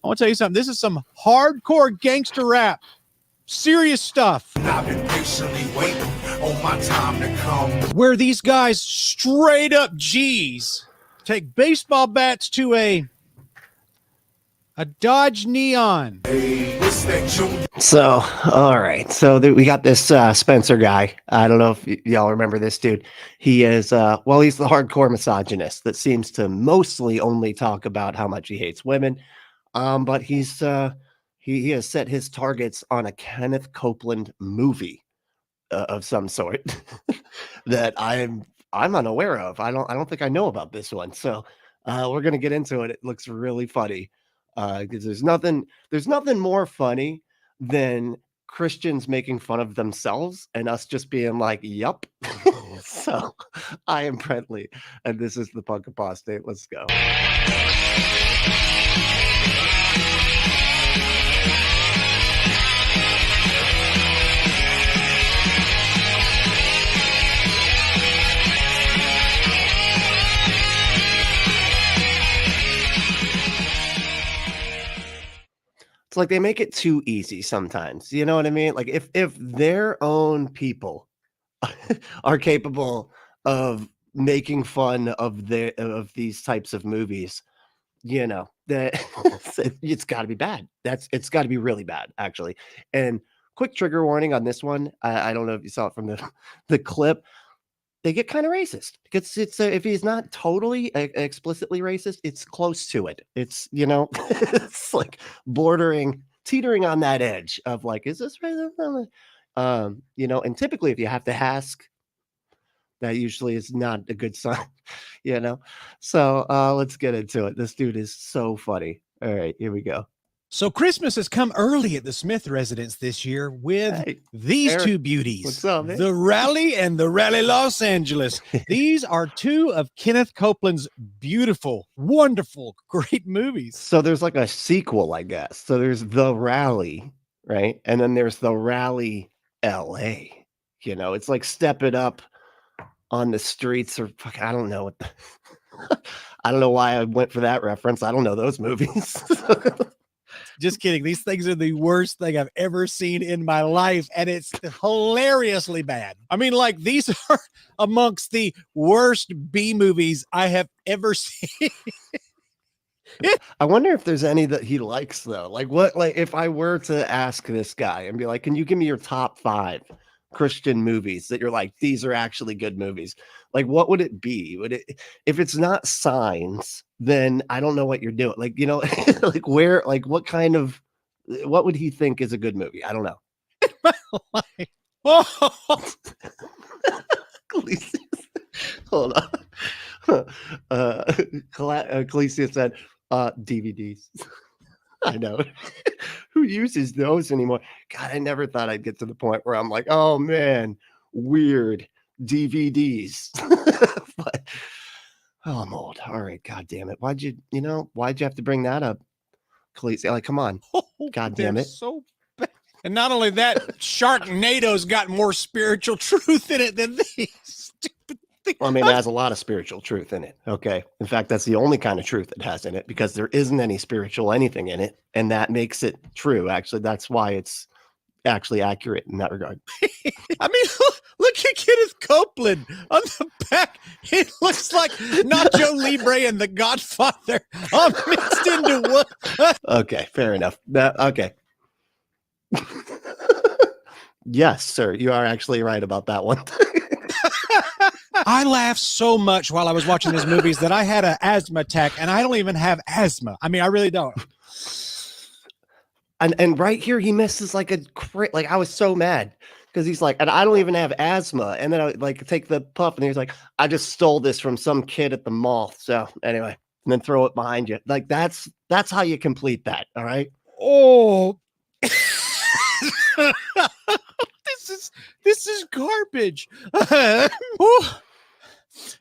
I want to tell you something. This is some hardcore gangster rap. Serious stuff. I've been patiently waiting on my time to come. Where these guys straight up G's take baseball bats to a Dodge Neon. So, all right. So we got this Spenser guy. I don't know if y'all remember this dude. He is, well, he's the hardcore misogynist that seems to mostly only talk about how much he hates women. But he's he has set his targets on a Kenneth Copeland movie of some sort that I'm unaware of. I don't think I know about this one. So we're gonna get into it. It looks really funny. Because there's nothing more funny than Christians making fun of themselves and us just being like, "Yup." So I am Brentley, and this is the Punk Apostate. Let's go. It's like they make it too easy sometimes. You know what I mean? Like if their own people are capable of making fun of these types of movies, you know, that it's got to be bad. It's got to be really bad, actually. And quick trigger warning on this one. I don't know if you saw it from the clip. They get kind of racist because it's if he's not totally explicitly racist, it's close to it. It's, you know, it's like teetering on that edge of like, is this racist? You know, and typically if you have to ask, that usually is not a good sign, you know? So let's get into it. This dude is so funny. All right, here we go. So Christmas has come early at the Smith residence this year with these Eric, two beauties. what's up, man? The Rally and the Rally Los Angeles. These are two of Kenneth Copeland's beautiful, wonderful, great movies. So there's like a sequel, I guess. So there's The Rally, right? And then there's The Rally LA. You know, it's like Step It Up on the streets, or I don't know what I don't know why I went for that reference. I don't know those movies. Just kidding. These things are the worst thing I've ever seen in my life, and it's hilariously bad. I mean, like, these are amongst the worst B movies I have ever seen. I wonder if there's any that he likes, though. Like, what? Like, if I were to ask this guy and be like, "Can you give me your top 5 Christian movies that you're like, these are actually good movies?" Like, what would it be? Would it, if it's not Signs, then I don't know what you're doing. Like, you know, like where, like what kind of, what would he think is a good movie? I don't know. Hold on. Ecclesia said, DVDs. I know. Who uses those anymore? God, I never thought I'd get to the point where I'm like, oh man, weird DVDs. But oh, I'm old. All right, god damn it. Why'd you have to bring that up? Ecclesia, like, come on. God damn it. So bad. And not only that, Sharknado's got more spiritual truth in it than these stupid things. Well, I mean, it has a lot of spiritual truth in it. Okay. In fact, that's the only kind of truth it has in it, because there isn't any spiritual anything in it. And that makes it true. Actually, that's why it's actually accurate in that regard. I mean, look at Kenneth Copeland on the back. It looks like Nacho Libre and The Godfather all mixed into one. Okay, fair enough. Okay. Yes, sir. You are actually right about that one. I laughed so much while I was watching these movies that I had an asthma attack, and I don't even have asthma. I mean, I really don't. And right here, he misses like I was so mad because he's like, and I don't even have asthma. And then I like take the puff, and he's like, I just stole this from some kid at the mall. So anyway, and then throw it behind you. Like that's how you complete that. All right. Oh, this is garbage.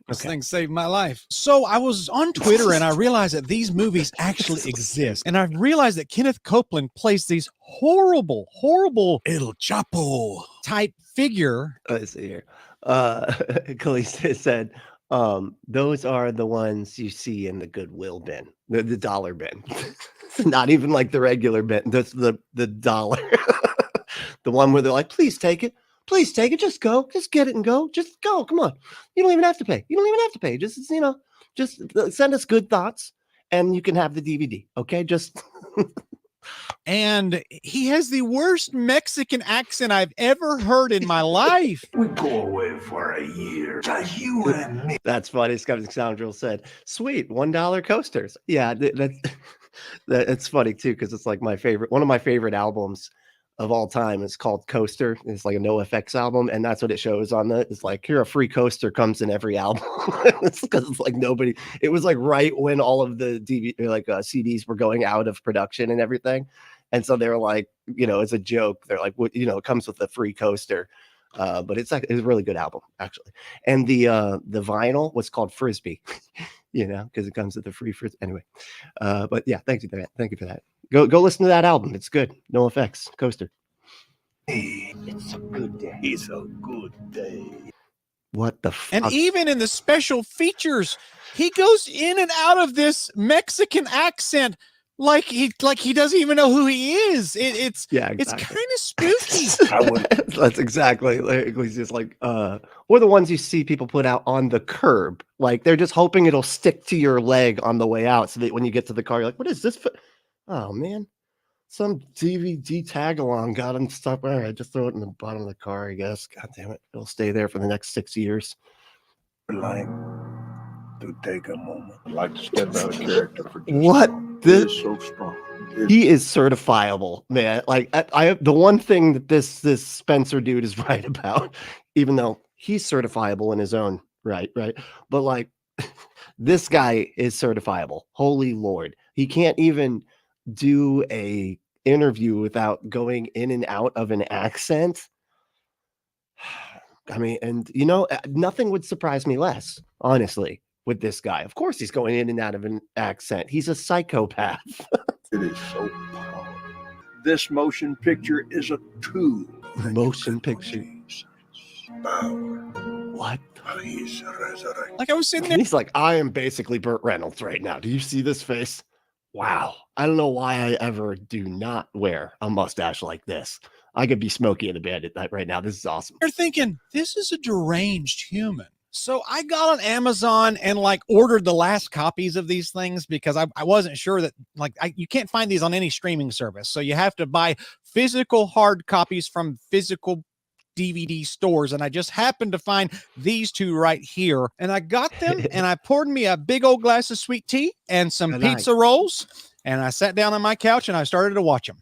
This thing saved my life. So I was on Twitter and I realized that these movies actually exist. And I realized that Kenneth Copeland plays these horrible El Chapo type figure. Let's see here. Khaleesi said, those are the ones you see in the Goodwill bin, the dollar bin. Not even like the regular bit. That's the dollar. The one where they're like, please take it. Please take it. Just go. Just get it and go. Just go. Come on. You don't even have to pay. You don't even have to pay. Just, just send us good thoughts and you can have the DVD. Okay. Just. And he has the worst Mexican accent I've ever heard in my life. We go away for a year, just you and me. That's funny. Skeptic Scoundrel said, sweet, $1 coasters. Yeah, that's funny too, because it's like one of my favorite albums of all time. It's called Coaster. It's like a NoFX album, and that's what it shows on it's like, here, a free coaster comes in every album. It's because it's like it was like right when all of the CDs were going out of production and everything. And so they were like, it's a joke. They're like, it comes with a free coaster. But it's a really good album, actually. And the vinyl was called Frisbee, because it comes with the free Frisbee. Anyway, but yeah, thank you for that. Thank you for that. Go listen to that album. It's good. NoFX Coaster. It's a good day. It's a good day. What the fuck? And even in the special features, he goes in and out of this Mexican accent like he doesn't even know who he is. It's kind of spooky. That's exactly like he's just like or the ones you see people put out on the curb. Like they're just hoping it'll stick to your leg on the way out, so that when you get to the car, you're like, what is this? Oh man, some DVD tag along got him stuck. All right, just throw it in the bottom of the car, I guess. God damn it, it'll stay there for the next 6 years. Like to take a moment. I'd like to step out of character for just what? This is so strong. He is certifiable, man. Like I the one thing that this Spenser dude is right about, even though he's certifiable in his own right, but like this guy is certifiable. Holy Lord, he can't even do a interview without going in and out of an accent. I mean, and nothing would surprise me less, honestly, with this guy. Of course he's going in and out of an accent. He's a psychopath. It is so powerful. This motion picture is a tool. Motion picture. Power. What? He's resurrected. Like I was sitting there. He's like, I am basically Burt Reynolds right now. Do you see this face? Wow. I don't know why I ever do not wear a mustache like this. I could be Smokey and the Bandit right now. This is awesome. You're thinking, this is a deranged human. So I got on Amazon and ordered the last copies of these things because I wasn't sure that you can't find these on any streaming service. So you have to buy physical hard copies from physical DVD stores. And I just happened to find these two right here. And I got them and I poured me a big old glass of sweet tea and some pizza rolls. And I sat down on my couch and I started to watch them.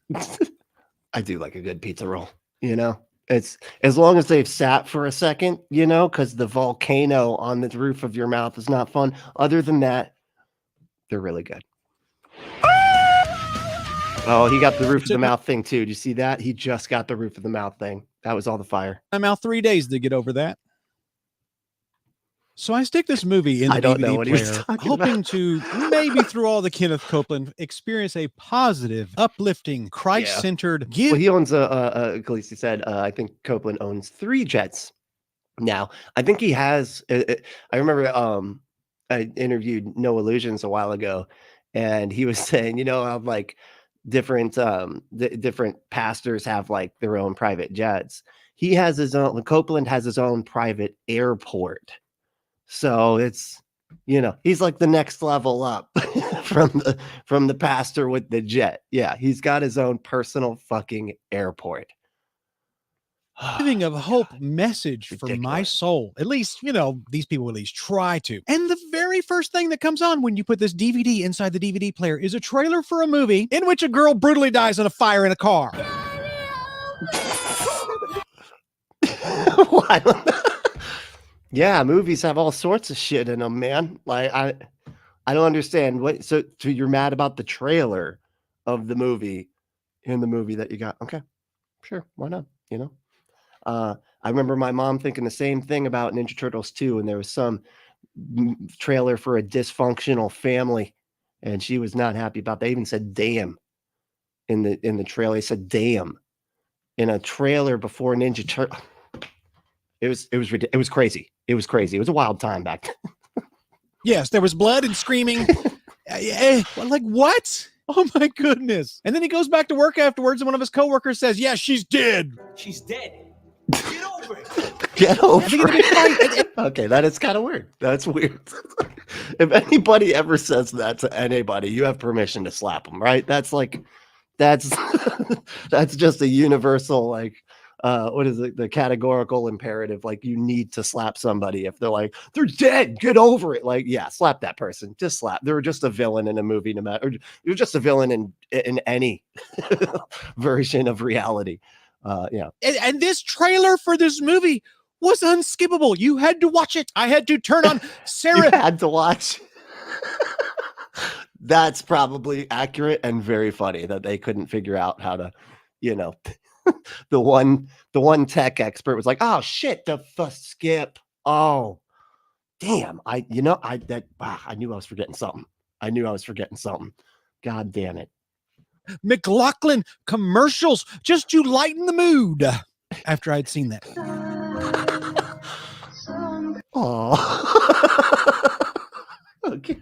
I do like a good pizza roll, It's as long as they've sat for a second, because the volcano on the roof of your mouth is not fun. Other than that, they're really good. Oh, he got the roof of the mouth thing too. Do you see that? He just got the roof of the mouth thing. That was all the fire. I'm out 3 days to get over that. So I stick this movie in the DVD player, hoping to maybe through all the Kenneth Copeland experience a positive, uplifting, Christ-centered gift. Well, he owns at least he said, I think Copeland owns 3 jets now. I think he has. I remember I interviewed No Illusions a while ago, and he was saying, how different pastors have their own private jets. He has his own. Copeland has his own private airport. So it's, he's like the next level up from the pastor with the jet. Yeah, he's got his own personal fucking airport. Giving of hope message for my soul. At least, these people at least try to. And the very first thing that comes on when you put this DVD inside the DVD player is a trailer for a movie in which a girl brutally dies in a fire in a car. Yeah, movies have all sorts of shit in them, man. I don't understand what. So you're mad about the trailer of the movie in the movie that you got? Okay, sure, why not? I remember my mom thinking the same thing about Ninja Turtles 2, and there was some trailer for a dysfunctional family, and she was not happy about that. They even said "damn" in the trailer. They said "damn" in a trailer before Ninja Turtle. It was crazy. It was crazy. It was a wild time back then. Yes, there was blood and screaming. What? Oh my goodness. And then he goes back to work afterwards, and one of his coworkers says, yeah, she's dead. She's dead. Get over it. Get over I think it'd be fine. Okay, that is kind of weird. That's weird. If anybody ever says that to anybody, you have permission to slap them, right? That's like, that's just a universal, like, what is it? The categorical imperative. Like, you need to slap somebody if they're like, they're dead. Get over it. Like, yeah, slap that person. Just slap. They were just a villain in a movie, no matter. Or you're just a villain in any version of reality. Yeah. And this trailer for this movie was unskippable. You had to watch it. I had to turn on Sarah. You had to watch. That's probably accurate and very funny that they couldn't figure out how to, you know, the one tech expert was like, oh shit, the skip. Oh, damn. I knew I was forgetting something. God damn it. McLaughlin commercials just to lighten the mood after I'd seen that. Oh. Okay.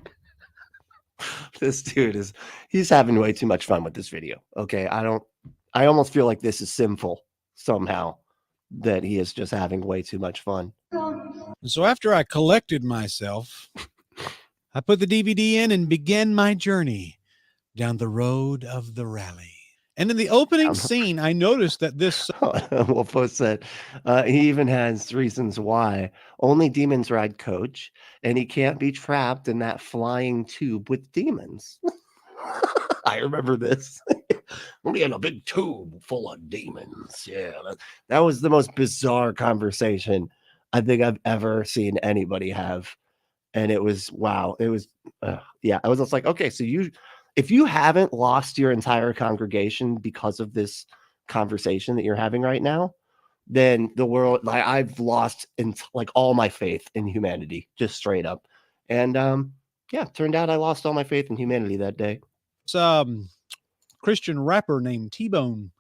This dude he's having way too much fun with this video. Okay. I almost feel like this is sinful somehow, that he is just having way too much fun. So after I collected myself, I put the DVD in and began my journey down the road of the rally. And in the opening scene, I noticed that this... Wolfo said he even has reasons why. Only demons ride coach, and he can't be trapped in that flying tube with demons. I remember this. Only in a big tube full of demons. Yeah, that was the most bizarre conversation I think I've ever seen anybody have. And it was, wow. It was, yeah, I was just like, okay, so if you haven't lost your entire congregation because of this conversation that you're having right now, then the world, like, I've lost like all my faith in humanity, just straight up. And yeah, turned out I lost all my faith in humanity that day. It's Christian rapper named T-Bone,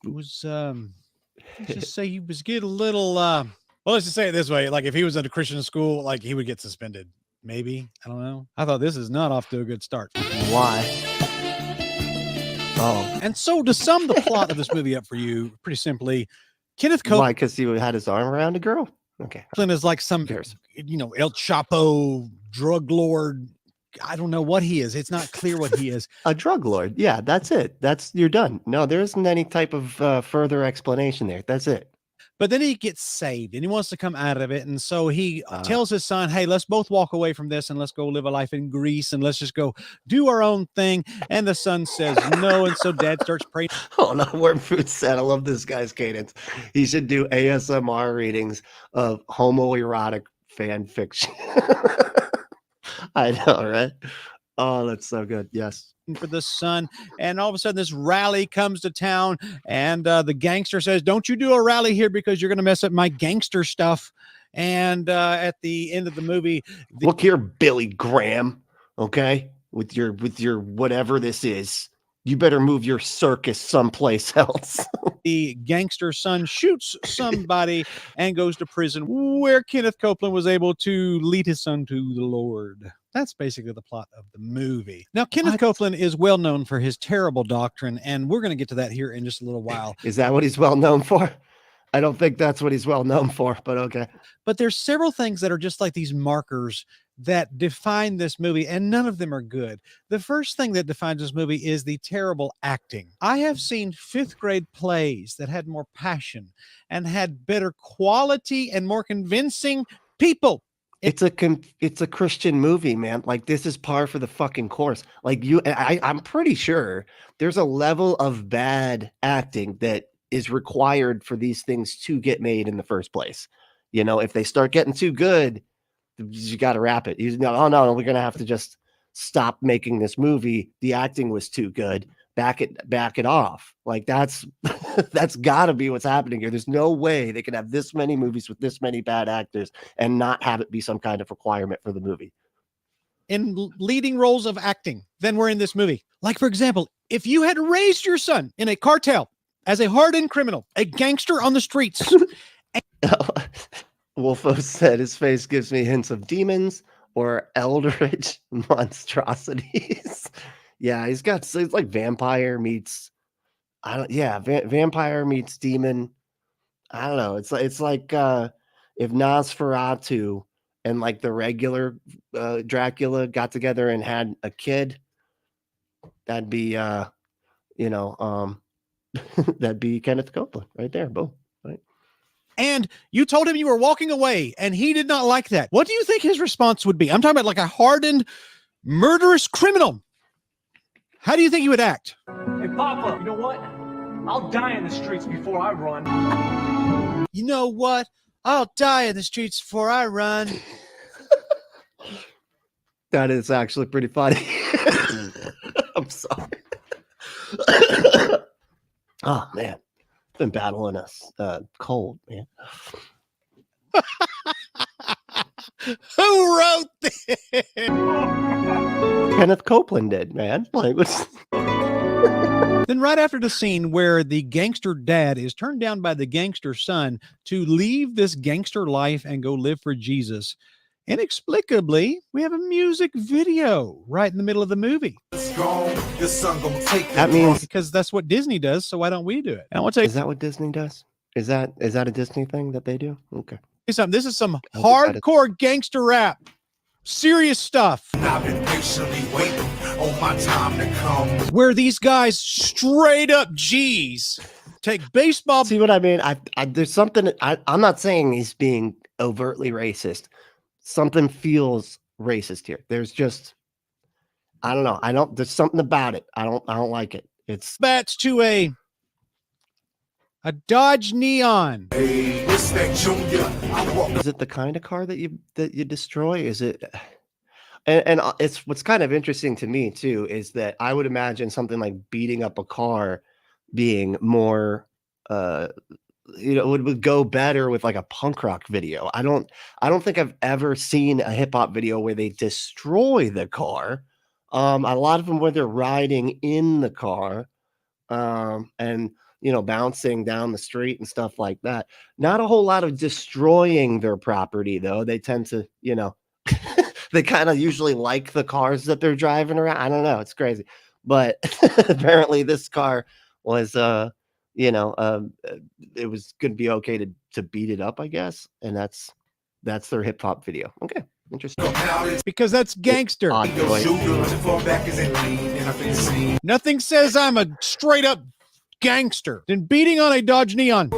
who was let's just say he was getting a little well, let's just say it this way, like if he was at a Christian school, like he would get suspended. Maybe. I don't know. I thought this is not off to a good start. Why? Oh. And so to sum the plot of this movie up for you, pretty simply, Kenneth Copeland. Why? Because he had his arm around a girl? Okay. Copeland is like some, El Chapo drug lord. I don't know what he is. It's not clear what he is. A drug lord. Yeah, that's it. You're done. No, there isn't any type of further explanation there. That's it. But then he gets saved and he wants to come out of it. And so he tells his son, hey, let's both walk away from this and let's go live a life in Greece and let's just go do our own thing. And the son says no. And so dad starts praying. Oh, no, Wormfood said, I love this guy's cadence. He should do ASMR readings of homoerotic fan fiction. I know, right? Oh, that's so good. Yes. For the son, and all of a sudden this rally comes to town, and the gangster says, don't you do a rally here because you're going to mess up my gangster stuff. And at the end of the movie, look here, Billy Graham, okay, with your whatever this is, you better move your circus someplace else. The gangster son shoots somebody and goes to prison, where Kenneth Copeland was able to lead his son to the Lord. That's basically the plot of the movie. Now, Kenneth Copeland is well known for his terrible doctrine, and we're going to get to that here in just a little while. Is that what he's well known for? I don't think that's what he's well known for, but okay. But there's several things that are just like these markers that define this movie, and none of them are good. The first thing that defines this movie is the terrible acting. I have seen fifth grade plays that had more passion and had better quality and more convincing people. It's a Christian movie, man. Like, this is par for the fucking course. Like, I'm pretty sure there's a level of bad acting that is required for these things to get made in the first place. You know, if they start getting too good, you got to wrap it. Oh no, we're gonna have to just stop making this movie. The acting was too good. Back it off. Like, that's got to be what's happening here. There's no way they can have this many movies with this many bad actors and not have it be some kind of requirement for the movie. In leading roles of acting than were in this movie. Like, for example, if you had raised your son in a cartel as a hardened criminal, a gangster on the streets. Wolfo said his face gives me hints of demons or eldritch monstrosities. Yeah, he's got so it's like vampire meets vampire meets demon. I don't know. It's like if Nosferatu and like the regular Dracula got together and had a kid, that'd be that'd be Kenneth Copeland right there. Boom. Right. And you told him you were walking away and he did not like that. What do you think his response would be? I'm talking about like a hardened, murderous criminal. How do you think he would act? Hey, Papa, you know what? I'll die in the streets before I run. You know what? I'll die in the streets before I run. That is actually pretty funny. I'm sorry. Oh man, been battling us cold, man. Who wrote this? Kenneth Copeland did, man. Like, Then right after the scene where the gangster dad is turned down by the gangster son to leave this gangster life and go live for Jesus, inexplicably, we have a music video right in the middle of the movie. that means Because that's what Disney does, so why don't we do it? And I want to tell is that what Disney does? Is that a Disney thing that they do? Okay. you something. This is some I think that is- hardcore gangster rap. Serious stuff. I've been patiently waiting on my time to come. Where these guys straight up G's take baseball. See what I mean? There's something. I'm not saying he's being overtly racist. Something feels racist here. There's just, I don't know. There's something about it. I don't like it. It's Bats to a Dodge Neon. Hey, it's that Junior. I walk is it the kind of car that you destroy? Is it? And it's what's kind of interesting to me too is that I would imagine something like beating up a car being more would go better with like a punk rock video. I don't think I've ever seen a hip hop video where they destroy the car. A lot of them where they're riding in the car and bouncing down the street and stuff like that. Not a whole lot of destroying their property though. They tend to, they kind of usually like the cars that they're driving around. I don't know. It's crazy. But apparently this car was, it was going to be okay to beat it up, I guess. And that's their hip hop video. Okay. Interesting. Because that's gangster. Odd choice. Nothing says I'm a straight up gangster than beating on a Dodge Neon.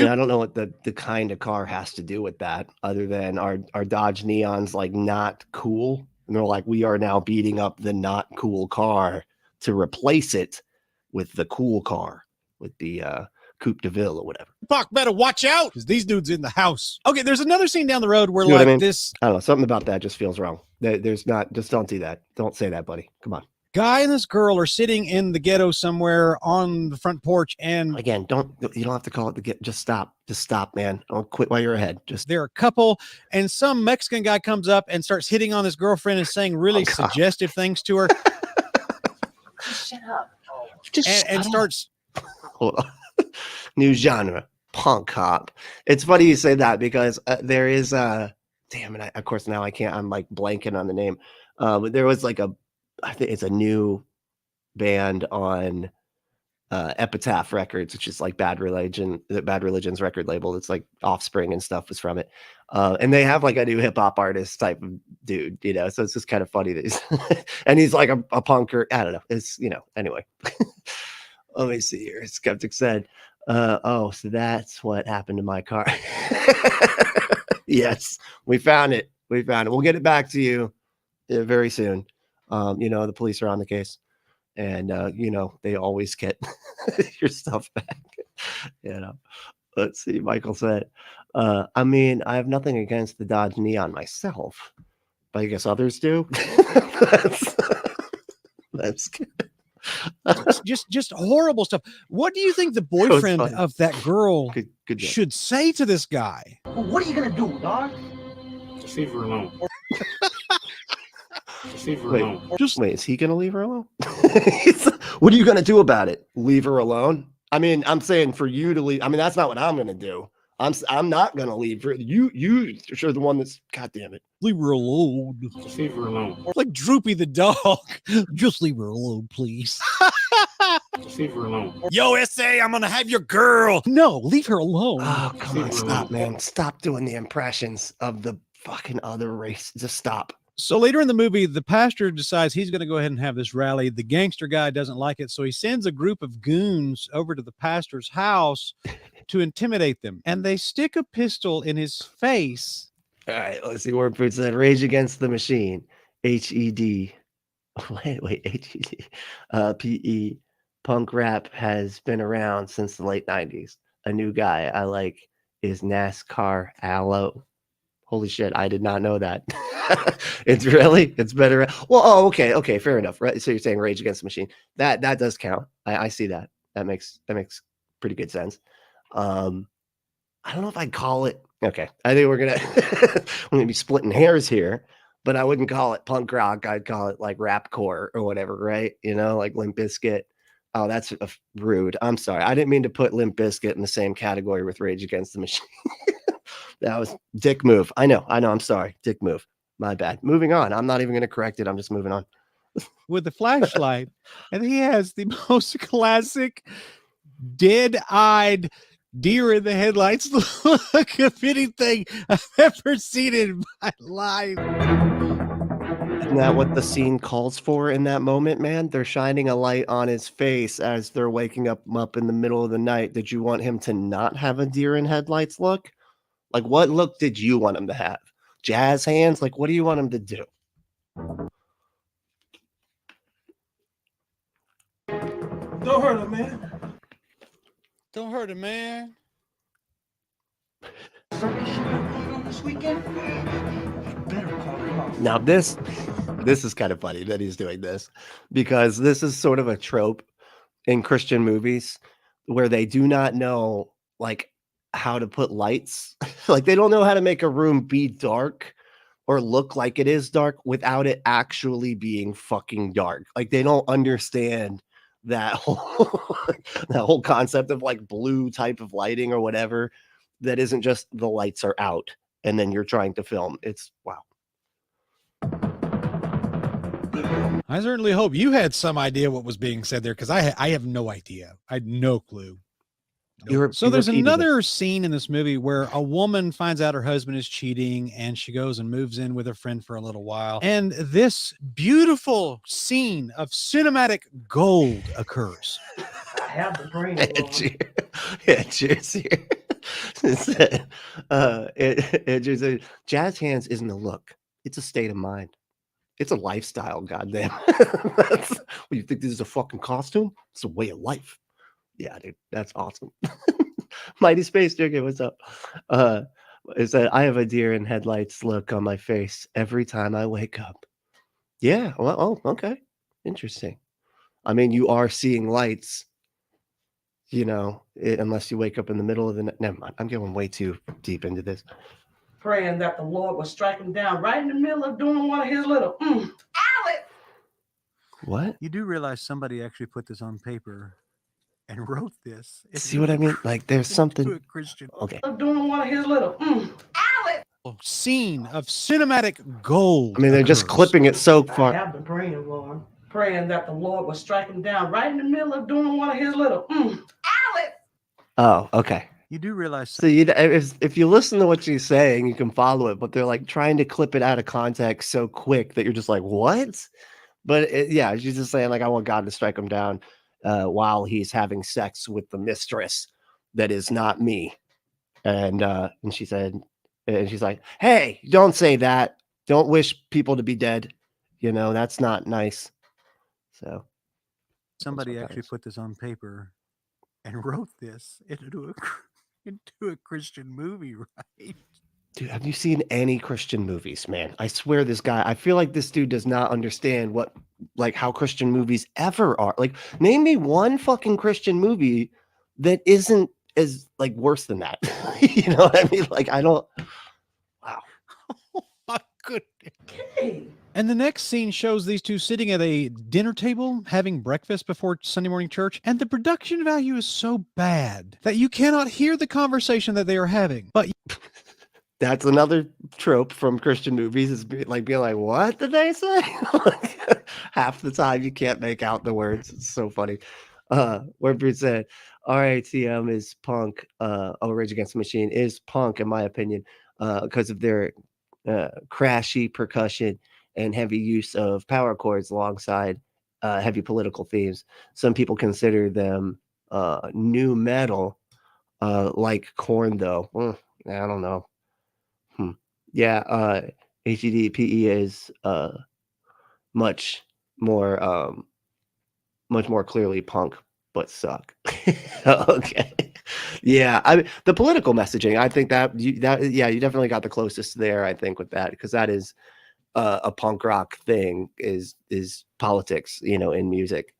And I don't know what the kind of car has to do with that other than our Dodge Neon's like not cool. And they're like, we are now beating up the not cool car to replace it with the cool car, with the Coupe de Ville or whatever. Fuck, better watch out because these dudes in the house. Okay, there's another scene down the road where You know what I mean? this I don't know. Something about that just feels wrong. There's not, just don't do that. Don't say that, buddy. Come on. guy and this girl are sitting in the ghetto somewhere on the front porch, and Again, you don't have to call it the get. Just stop, man. Don't quit while you're ahead. Just they're a couple, and some Mexican guy comes up and starts hitting on his girlfriend and saying really Oh, God. suggestive things to her. shut up. and starts Hold on. New genre, punk hop. It's funny you say that because there is damn it. Of course now I can't. I'm like blanking on the name. But there was like I think it's a new band on Epitaph Records, which is like Bad Religion's record label. It's like Offspring and stuff was from it. And they have like a new hip hop artist type of dude, so it's just kind of funny that he's and he's like a punker. I don't know. It's, anyway. Let me see here. Skeptic said, so that's what happened to my car. Yes, we found it. We'll get it back to you very soon. The police are on the case. And they always get your stuff back. Let's see. Michael said, I mean, I have nothing against the Dodge Neon myself, but I guess others do. That's good. just horrible stuff. What do you think the boyfriend funny. of that girl Good job. should say to this guy? Well, what are you gonna do, dog? Just leave her alone. Just leave her Wait, alone. wait, is he gonna leave her alone? What are you gonna do about it? Leave her alone? I mean, I'm saying for you to leave. I mean, that's not what I'm gonna do. I'm not gonna leave her. You're the one that's, God damn it. leave her alone. Just leave her alone. Like Droopy the dog. Just leave her alone, please. Just leave her alone. Yo, SA, I'm gonna have your girl. No, leave her alone. Oh, come on, Leave her stop, alone. man. Stop doing the impressions of the fucking other race. Just stop. So later in the movie, the pastor decides he's going to go ahead and have this rally. The gangster guy doesn't like it, so he sends a group of goons over to the pastor's house to intimidate them. And they stick a pistol in his face. All right, let's see. Word Food said Rage Against the Machine. HED. Wait, HED. PE. Punk rap has been around since the late 90s. A new guy I like is NASCAR Aloe. Holy shit, I did not know that. It's better. Well, oh, okay, fair enough. Right. So you're saying Rage Against the Machine. That does count. I see that. That makes pretty good sense. I don't know if I'd call it. Okay. I think we're gonna be splitting hairs here, but I wouldn't call it punk rock. I'd call it like rapcore or whatever, right? You know, like Limp Bizkit. Oh, that's rude. I'm sorry. I didn't mean to put Limp Bizkit in the same category with Rage Against the Machine. That was dick move. I know. I'm sorry. Dick move. My bad. Moving on. I'm not even going to correct it. I'm just moving on. With the flashlight, and he has the most classic dead-eyed deer in the headlights look of anything I've ever seen in my life. Isn't that what the scene calls for in that moment, man? They're shining a light on his face as they're waking up in the middle of the night. Did you want him to not have a deer in headlights look? Like, what look did you want him to have? Jazz hands? Like, what do you want him to do? Don't hurt him, man. Don't hurt him, man. This weekend? Better call him off. Now, this is kind of funny that he's doing this, because this is sort of a trope in Christian movies where they do not know, like, how to put lights. Like, they don't know how to make a room be dark or look like it is dark without it actually being fucking dark. Like, they don't understand that whole concept of like blue type of lighting or whatever that isn't just the lights are out and then you're trying to film. It's wow. I certainly hope you had some idea what was being said there, because I have no idea. I had no clue. So there's another scene in this movie where a woman finds out her husband is cheating, and she goes and moves in with her friend for a little while. And this beautiful scene of cinematic gold occurs. I have the brain. Cheers here. Jazz hands isn't a look. It's a state of mind. It's a lifestyle, goddamn. You think this is a fucking costume? It's a way of life. Yeah, dude, that's awesome. Mighty Space Jigger, what's up? It said, I have a deer in headlights look on my face every time I wake up. Yeah, well, oh, okay. Interesting. I mean, you are seeing lights, you know, unless you wake up in the middle of the night. Never mind. I'm going way too deep into this. Praying that the Lord will strike him down right in the middle of doing one of his little Alex. What? You do realize somebody actually put this on paper and wrote this. See what I mean? Like, there's something. Christian. Okay. Doing one of his little Alex. Scene of cinematic gold. I mean, they're just occurs. clipping it so I far. have been praying, Lord. Praying that the Lord will strike him down right in the middle of doing one of his little Alex. Oh, okay. You do realize. So if you listen to what she's saying, you can follow it, but they're like trying to clip it out of context so quick that you're just like, what? But yeah, she's just saying like, I want God to strike him down while he's having sex with the mistress that is not me. And she said, and she's like, hey, don't say that. Don't wish people to be dead. You know, that's not nice. So Somebody actually put this on paper and wrote this into a Christian movie, right? Dude, have you seen any Christian movies, man? I swear this guy, I feel like this dude does not understand how Christian movies ever are. Like, name me one fucking Christian movie that isn't as like worse than that. You know what I mean? Like, I don't. Wow. Oh my goodness. And the next scene shows these two sitting at a dinner table having breakfast before Sunday morning church, and the production value is so bad that you cannot hear the conversation that they are having. But That's another trope from Christian movies is being like, what did they say? Like, half the time you can't make out the words. It's so funny. Where Bruce said, RATM is punk. Rage Against the Machine is punk, in my opinion, because of their crashy percussion and heavy use of power chords alongside heavy political themes. Some people consider them new metal, like Korn, though. I don't know. Yeah, HEDPE is much more clearly punk, but suck. Okay. Yeah, I mean, the political messaging, I think you definitely got the closest there, I think, with that, because that is a punk rock thing is politics, in music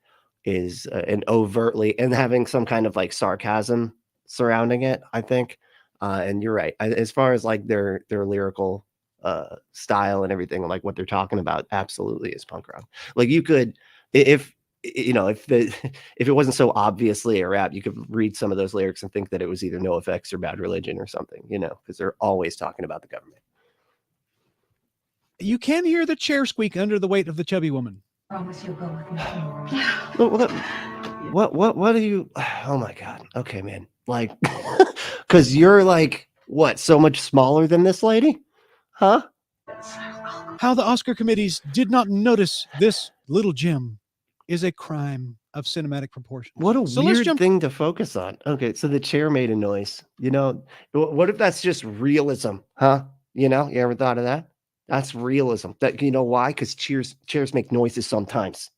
is and overtly and having some kind of like sarcasm surrounding it, I think. And you're right. As far as like their lyrical style and everything, like what they're talking about, absolutely is punk rock. Like you could, if if it wasn't so obviously a rap, you could read some of those lyrics and think that it was either NoFX or Bad Religion or something, because they're always talking about the government. You can hear the chair squeak under the weight of the chubby woman. Promise you'll go with me What do you? Oh my God. Okay, man. Like, because you're like what? So much smaller than this lady, huh? How the Oscar committees did not notice this little gem is a crime of cinematic proportions. What a weird thing to focus on. Okay, so the chair made a noise. What if that's just realism, huh? You ever thought of that? That's realism. That why? Because chairs make noises sometimes.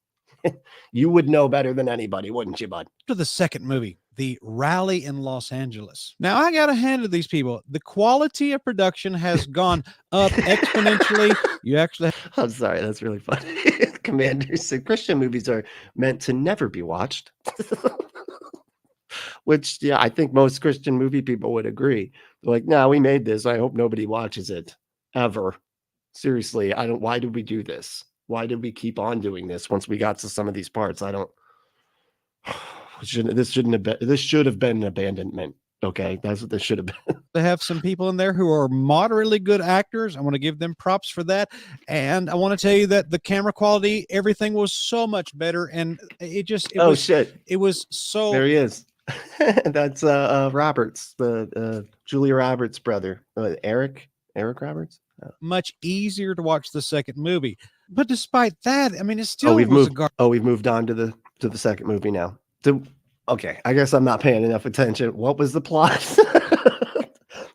You would know better than anybody, wouldn't you, bud? To the second movie, The Rally in Los Angeles. Now, I got to hand to these people. The quality of production has gone up exponentially. You actually... I'm sorry, that's really funny. Commander said Christian movies are meant to never be watched. Which, yeah, I think most Christian movie people would agree. They're like, no, we made this. I hope nobody watches it. Ever. Seriously, why did we do this? Why did we keep on doing this once we got to some of these parts? This should have been an abandonment. Okay, that's what this should have been. They have some people in there who are moderately good actors. I want to give them props for that. And I want to tell you that the camera quality, everything was so much better. And it was so... There he is. That's Roberts, the Julia Roberts' brother. Eric Roberts. Much easier to watch the second movie. But despite that, I mean, it's still... we've moved on to the second movie now. Okay, I guess I'm not paying enough attention. What was the plot?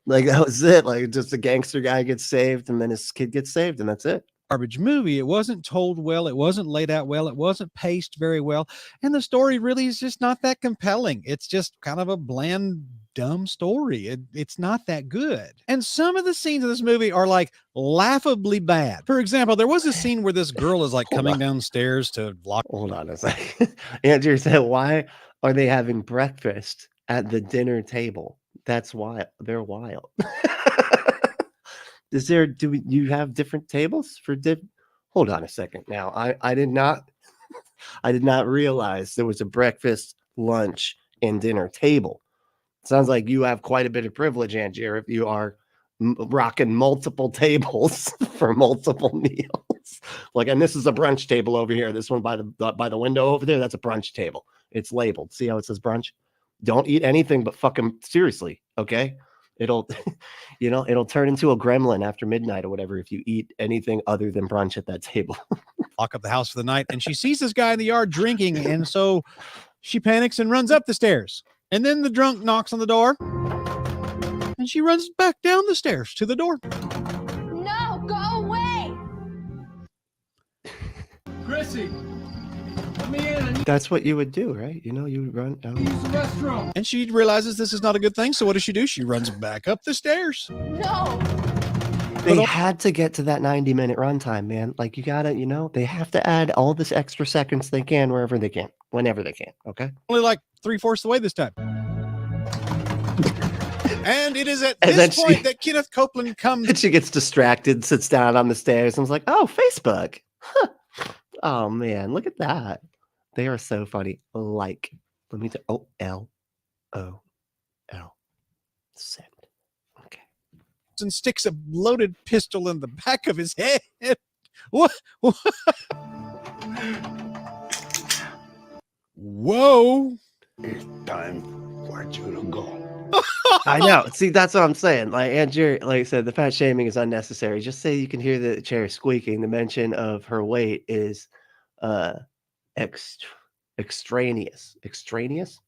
Like, that was it. Like, just a gangster guy gets saved and then his kid gets saved and that's it. Garbage movie. It wasn't told well. It wasn't laid out well. It wasn't paced very well. And the story really is just not that compelling. It's just kind of a bland, dumb story. It's not that good. And some of the scenes in this movie are like laughably bad. For example, there was a scene where this girl is like coming downstairs to lock. Hold on a second. Andrew said, why are they having breakfast at the dinner table? That's wild. They're wild. Do you have different tables for hold on a second. Now, I did not realize there was a breakfast, lunch, and dinner table. Sounds like you have quite a bit of privilege, Angier, if you are rocking multiple tables for multiple meals. Like, and this is a brunch table over here. This one by the window over there, that's a brunch table. It's labeled. See how it says brunch? Don't eat anything but fucking seriously, okay? It'll turn into a gremlin after midnight or whatever if you eat anything other than brunch at that table. Lock up the house for the night, and she sees this guy in the yard drinking, and so she panics and runs up the stairs. And then the drunk knocks on the door, and she runs back down the stairs to the door. No, go away! Chrissy, let me in. That's what you would do, right? You would run down. Use the restroom. And she realizes this is not a good thing. So what does she do? She runs back up the stairs. No! They had to get to that 90-minute runtime, man. Like, you gotta, they have to add all this extra seconds they can wherever they can, whenever they can. Okay. Only like 3/4 the way this time. And it is at this point that Kenneth Copeland comes. And she gets distracted, sits down on the stairs, and is like, "Oh, Facebook! Huh. Oh man, look at that! They are so funny." Like, let me. LOL. Send. Okay. and sticks a loaded pistol in the back of his head. What? Whoa. It's time for you to go. I know. See, that's what I'm saying. Like Andrew, like I said, the fat shaming is unnecessary. Just say you can hear the chair squeaking. The mention of her weight is extraneous. Extraneous?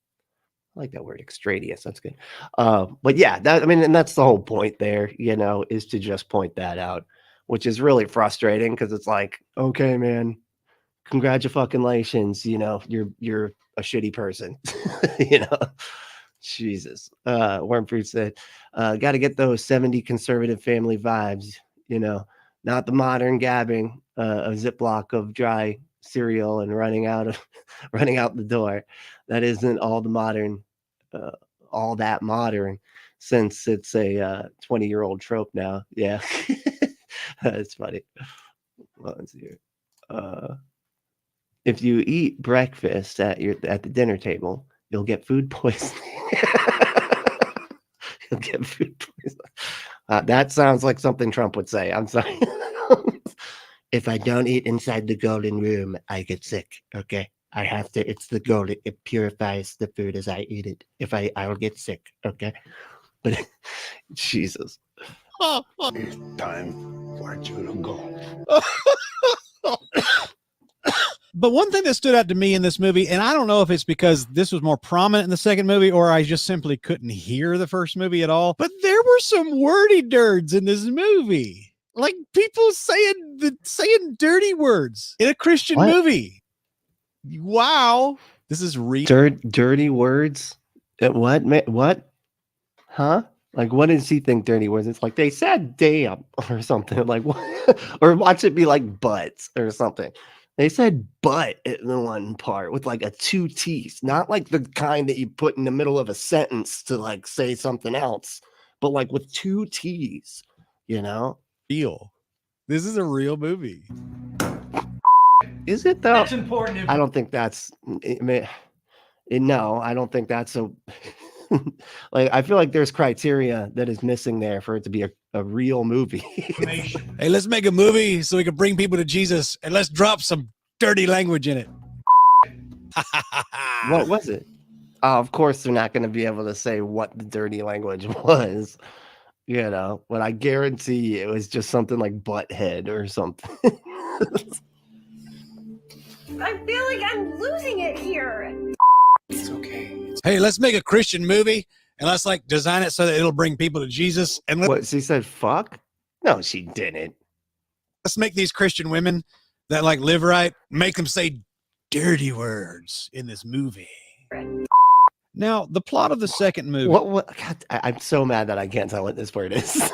I like that word, extraneous. That's good. But yeah, that, I mean, and that's the whole point there, you know, is to just point that out, which is really frustrating because it's like, okay, man, congratulations, you know, you're a shitty person, you know. Jesus. Wormfruit said, got to get those 70 conservative family vibes, you know, not the modern gabbing, a Ziploc of dry cereal and running out the door. That isn't all the modern, all that modern, since it's a 20-year-old trope now. Yeah. That's funny. Let's see here. If you eat breakfast at the dinner table, you'll get food poisoning. You'll get food poisoning. That sounds like something Trump would say. I'm sorry. If I don't eat inside the golden room, I get sick. Okay, I have to. It's the golden. It purifies the food as I eat it. If I'll get sick. Okay, but Jesus. It's time for you to go. But one thing that stood out to me in this movie, and I don't know if it's because this was more prominent in the second movie or I just simply couldn't hear the first movie at all, but there were some wordy dirds in this movie. Like people saying dirty words in a Christian movie. Wow. This is real. Dirty words? What? What? Huh? Like, what does he think dirty words? It's like they said damn or something. Like, what? Or watch it be like butts or something. They said butt in the one part with like a 2 T's, not like the kind that you put in the middle of a sentence to like say something else, but like with 2 T's, you know? Real. This is a real movie. Is it though? That's important. I don't think that's, no, I don't think that's a, like, I feel like there's criteria that is missing there for it to be a real movie. Hey, let's make a movie so we can bring people to Jesus and let's drop some dirty language in it. What was it? Of course, they're not going to be able to say what the dirty language was, you know, but I guarantee it was just something like butthead or something. I feel like I'm losing it here. It's okay. Hey, let's make a Christian movie and let's like design it so that it'll bring people to Jesus. And What, she said fuck? No, she didn't. let's make these Christian women that like live right, make them say dirty words in this movie. Now, the plot of the second movie. What? God, I'm so mad that I can't tell what this word is.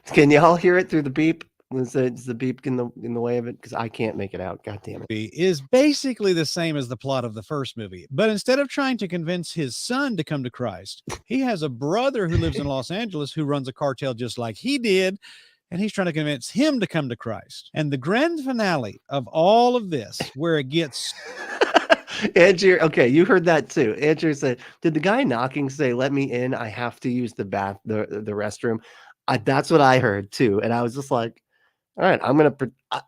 Can y'all hear it through the beep? Is the beep in the way of it? Because I can't make it out. God damn it. Is basically the same as the plot of the first movie. But instead of trying to convince his son to come to Christ, he has a brother who lives in Los Angeles who runs a cartel just like he did. And he's trying to convince him to come to Christ. And the grand finale of all of this, where it gets... Andrew, okay, you heard that too. Andrew said, did the guy knocking say, let me in? I have to use the restroom. That's what I heard too. And I was just like, all right,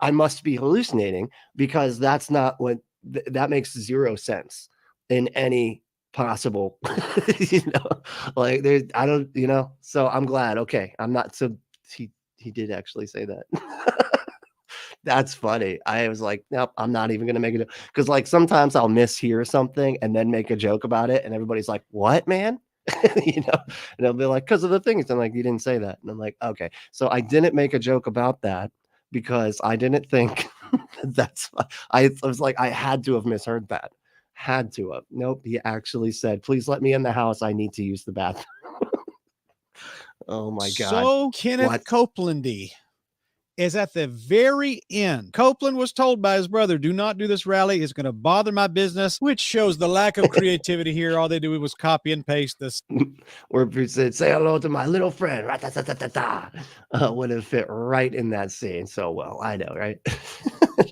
I must be hallucinating because that's not what, that makes zero sense in any possible, you know, like there's, I don't, you know, so I'm glad. Okay. I'm not, so he did actually say that. That's funny. I was like, nope, I'm not even going to make it. Because like sometimes I'll mishear something and then make a joke about it. And everybody's like, what, man? You know, and they'll be like, because of the things. I'm like, you didn't say that. And I'm like, okay. So I didn't make a joke about that because I didn't think that's, I was like, I had to have misheard that. Had to have. Nope. He actually said, please let me in the house. I need to use the bathroom. Oh my God. So Kenneth Copelandy is at the very end. Copeland was told by his brother, do not do this rally. It's going to bother my business, which shows the lack of creativity here. All they do was copy and paste this. Or said, say hello to my little friend. Would have fit right in that scene so well. I know, right?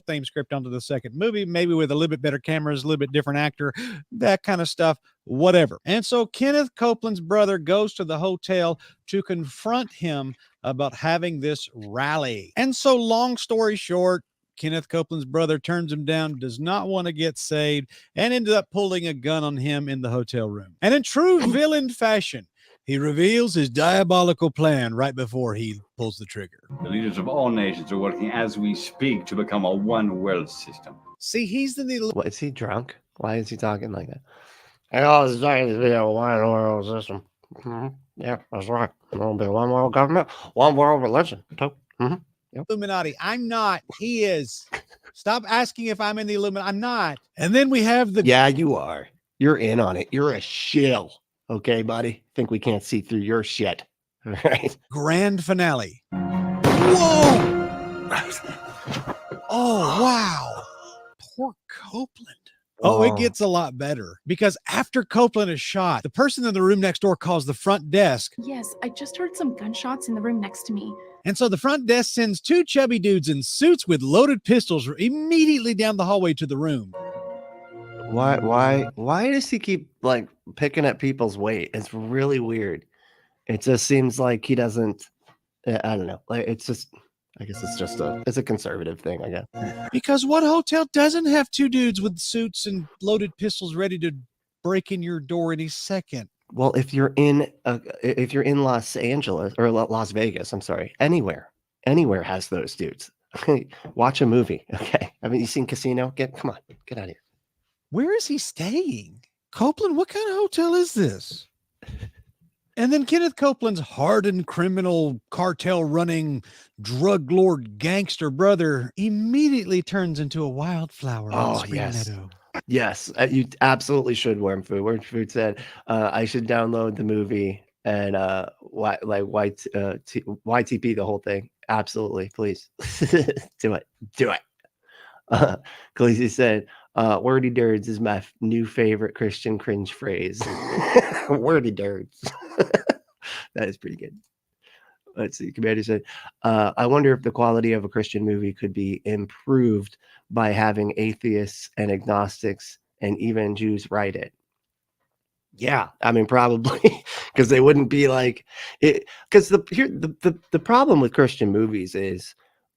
same script onto the second movie, maybe with a little bit better cameras, a little bit different actor, that kind of stuff, whatever. And so Kenneth Copeland's brother goes to the hotel to confront him about having this rally. And so long story short, Kenneth Copeland's brother turns him down, does not want to get saved, and ended up pulling a gun on him in the hotel room. And in true villain fashion, he reveals his diabolical plan right before he pulls the trigger. The leaders of all nations are working as we speak to become a one world system. See, he's the What, is he drunk? Why is he talking like that? I always trying to be a one world system. Yeah, that's right. There'll be one world government, one world religion. Illuminati. I'm not. He is. Stop asking if I'm in the Illuminati. I'm not. And then we have the Yeah, you are. You're in on it. You're a shill. Okay, buddy? Think we can't see through your shit. All right. grand finale. Whoa! Oh, wow. Poor Copeland. Oh, it gets a lot better because after Copeland is shot, the person in the room next door calls the front desk. Yes, I just heard some gunshots in the room next to me. And so the front desk sends two chubby dudes in suits with loaded pistols immediately down the hallway to the room. Why does he keep like picking at people's weight? It's really weird. It just seems like he doesn't. I don't know. Like it's just. I guess it's a conservative thing, I guess. Because what hotel doesn't have two dudes with suits and loaded pistols ready to break in your door any second? Well, if you're in Los Angeles or Las Vegas, I'm sorry, anywhere has those dudes. Watch a movie, okay? I mean, you seen Casino? Come on, get out of here. Where is he staying? Copeland, what kind of hotel is this? And then Kenneth Copeland's hardened criminal cartel running drug lord gangster brother immediately turns into a wildflower. Oh, yes. Yes, you absolutely should, Wormfood. Wormfood said, I should download the movie and YTP the whole thing. Absolutely, please. Do it. Khaleesi said, wordy dirds is my new favorite Christian cringe phrase. Wordy dirds. That is pretty good. Let's see. Commander said, I wonder if the quality of a Christian movie could be improved by having atheists and agnostics and even Jews write it. Yeah, I mean, probably because they wouldn't be like it. Because the problem with Christian movies is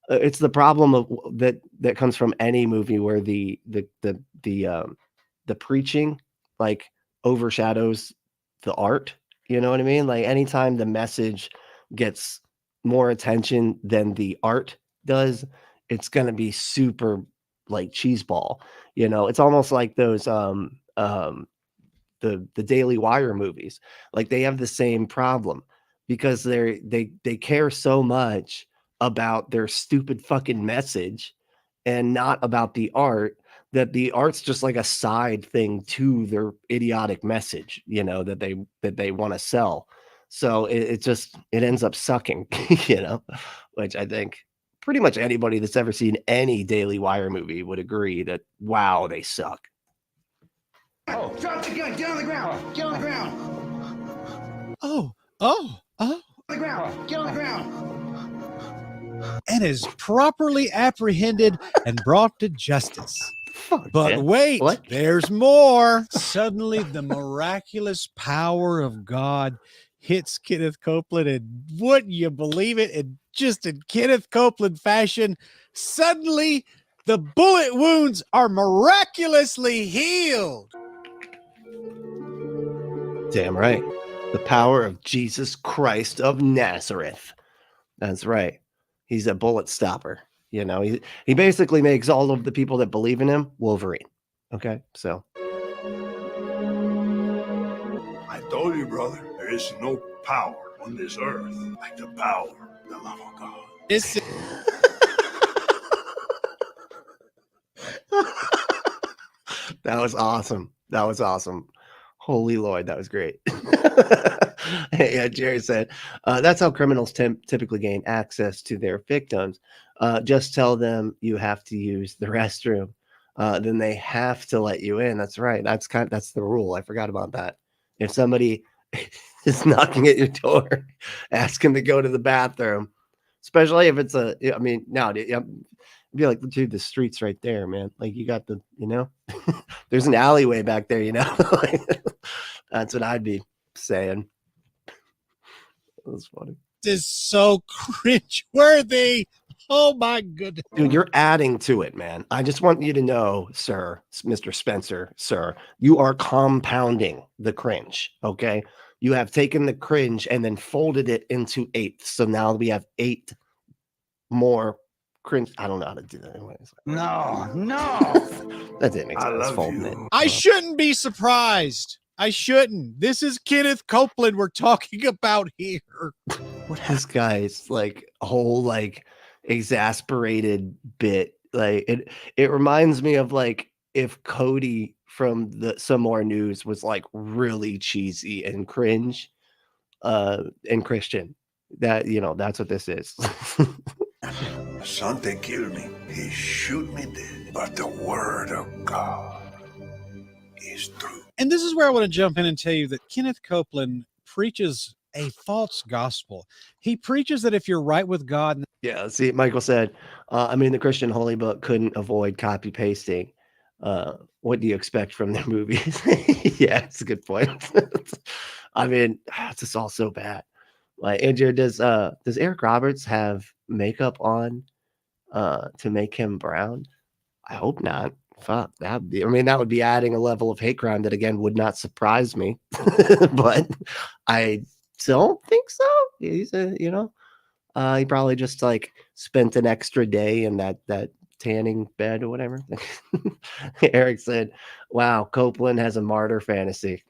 it's the problem of that comes from any movie where the preaching like overshadows the art. You know what I mean? Like anytime the message gets more attention than the art does, it's gonna be super like cheeseball. You know, it's almost like those the Daily Wire movies. Like they have the same problem because they care so much about their stupid fucking message and not about the art, that the art's just like a side thing to their idiotic message, you know, that they want to sell. So it ends up sucking, you know, which I think pretty much anybody that's ever seen any Daily Wire movie would agree that, wow, they suck. Oh, drop the gun, get on the ground, get on the ground. Oh. On the ground, get on the ground. And is properly apprehended and brought to justice. But Yeah. wait, What? there's more. Suddenly, the miraculous power of God hits Kenneth Copeland, and wouldn't you believe it? And just in Kenneth Copeland fashion, suddenly the bullet wounds are miraculously healed. Damn right. The power of Jesus Christ of Nazareth. That's right. He's a bullet stopper. You know, he basically makes all of the people that believe in him Wolverine. Okay, so. I told you, brother, there is no power on this earth like the power, the love of God. This That was awesome. That was awesome. Holy Lord, that was great. Yeah, Jerry said, that's how criminals typically gain access to their victims. Just tell them you have to use the restroom. Then they have to let you in. That's right. That's the rule. I forgot about that. If somebody is knocking at your door, asking to go to the bathroom, especially if it's be like, dude, the street's right there, man. Like you got the, there's an alleyway back there, That's what I'd be saying. That's funny. This is so cringe worthy. Oh my goodness. Dude, you're adding to it, man. I just want you to know, sir, Mr. Spenser, sir, you are compounding the cringe. Okay. You have taken the cringe and then folded it into eighths. So now we have 8 more cringe. I don't know how to do that anyways. No. That didn't make I sense. love Folding you. it. I shouldn't be surprised. I shouldn't. This is Kenneth Copeland we're talking about here. What is guys like a whole like exasperated bit? Like it reminds me of like if Cody from the Some More News was like really cheesy and cringe and Christian. That that's what this is. Something killed me. He shoot me dead. But the word of God is true. And this is where I want to jump in and tell you that Kenneth Copeland preaches a false gospel. He preaches that if you're right with God. Yeah, see, Michael said, the Christian Holy Book couldn't avoid copy pasting. What do you expect from their movies? Yeah, it's a good point. It's just all so bad. Like, Andrew, does Eric Roberts have makeup on to make him brown? I hope not. Fuck, that would be adding a level of hate crime that again would not surprise me. But I don't think so. He's he probably just like spent an extra day in that tanning bed or whatever. Eric said, wow, Copeland has a martyr fantasy.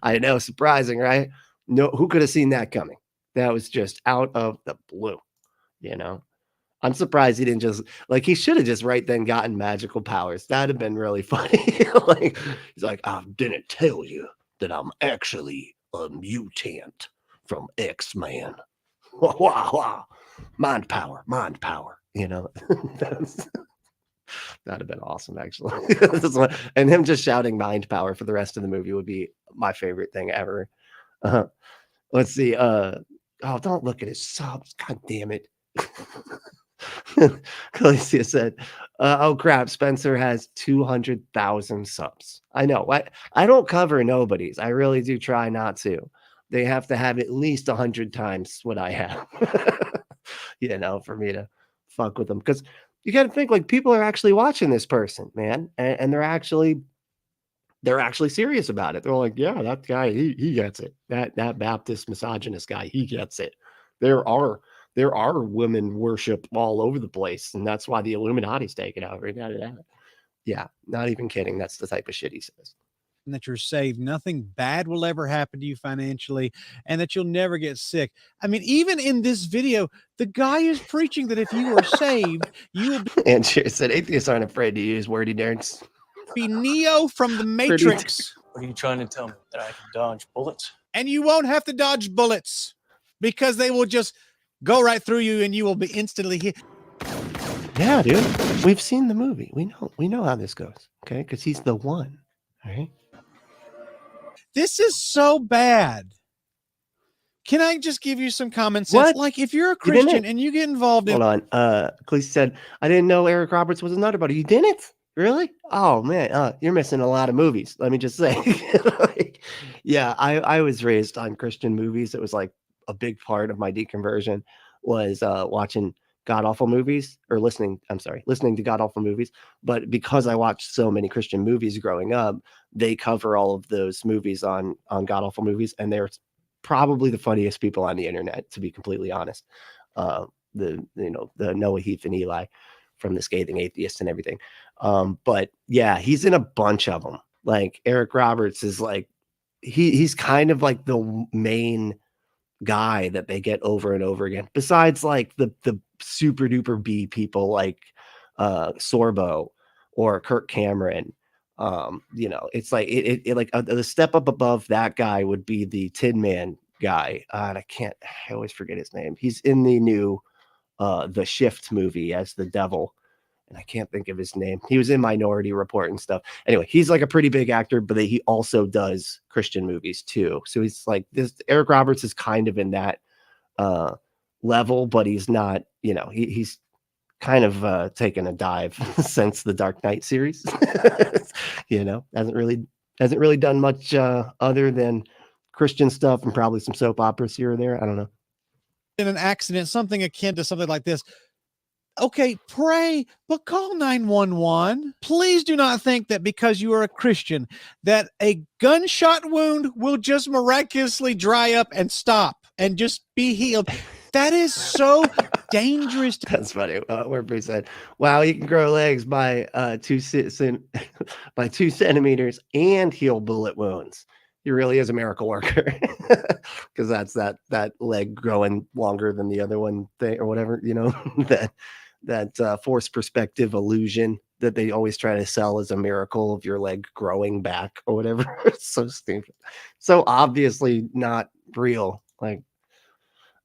I know, surprising, right? No, who could have seen that coming? That was just out of the blue, I'm surprised he didn't just he should have just right then gotten magical powers. That'd have been really funny. He's like, I didn't tell you that I'm actually a mutant from X-Men. Mind power. That'd have been awesome, actually. And him just shouting mind power for the rest of the movie would be my favorite thing ever. Let's see. Don't look at his subs. God damn it. Calicia said, oh crap, Spenser has 200,000 subs. I know. I don't cover nobodies. I really do try not to. They have to have at least 100 times what I have, for me to fuck with them. Because you got to think like people are actually watching this person, man, and they're actually serious about it. They're like, yeah, that guy, he gets it. That Baptist misogynist guy, he gets it. There are women worship all over the place, and that's why the Illuminati's taken over. Yeah, not even kidding. That's the type of shit he says. And that you're saved, nothing bad will ever happen to you financially, and that you'll never get sick. Even in this video, the guy is preaching that if you are saved, you will And she said atheists aren't afraid to use wordy nerds. be Neo from the Matrix. What are you trying to tell me? That I can dodge bullets? And you won't have to dodge bullets because they will just go right through you and you will be instantly hit. Yeah, dude. We've seen the movie. We know how this goes. Okay, because he's the one. All right. This is so bad. Can I just give you some common sense? What? Like if you're a You didn't? Christian and you get involved in Hold on. Cleese said, I didn't know Eric Roberts was another buddy. You didn't? Really? Oh man, you're missing a lot of movies. Let me just say. Yeah, I was raised on Christian movies. It was like a big part of my deconversion was watching god-awful movies or listening to god-awful movies. But because I watched so many Christian movies growing up, they cover all of those movies on god-awful movies, and they're probably the funniest people on the internet, to be completely honest. The Noah, Heath, and Eli from The Scathing Atheist and everything. But yeah, he's in a bunch of them. Like Eric Roberts is like he's kind of like the main guy that they get over and over again, besides like the super duper B people like Sorbo or Kirk Cameron. It's like it like the step up above that guy would be the Tin Man guy, and I always forget his name. He's in the new The Shift movie as the devil, and I can't think of his name. He was in Minority Report and stuff. Anyway, he's like a pretty big actor, but he also does Christian movies too. So he's like this. Eric Roberts is kind of in that level, but he's not, he's kind of taken a dive since the Dark Knight series. Hasn't really done much other than Christian stuff and probably some soap operas here or there. I don't know. In an accident, something akin to something like this. Okay, pray, but call 911. Please do not think that because you are a Christian that a gunshot wound will just miraculously dry up and stop and just be healed. That is so dangerous. That's funny. Where Bruce said, "Wow, he can grow legs by 2 centimeters and heal bullet wounds. He really is a miracle worker." Because that's that leg growing longer than the other one thing or whatever, that forced perspective illusion that they always try to sell as a miracle of your leg growing back or whatever. It's so stupid. So obviously not real. Like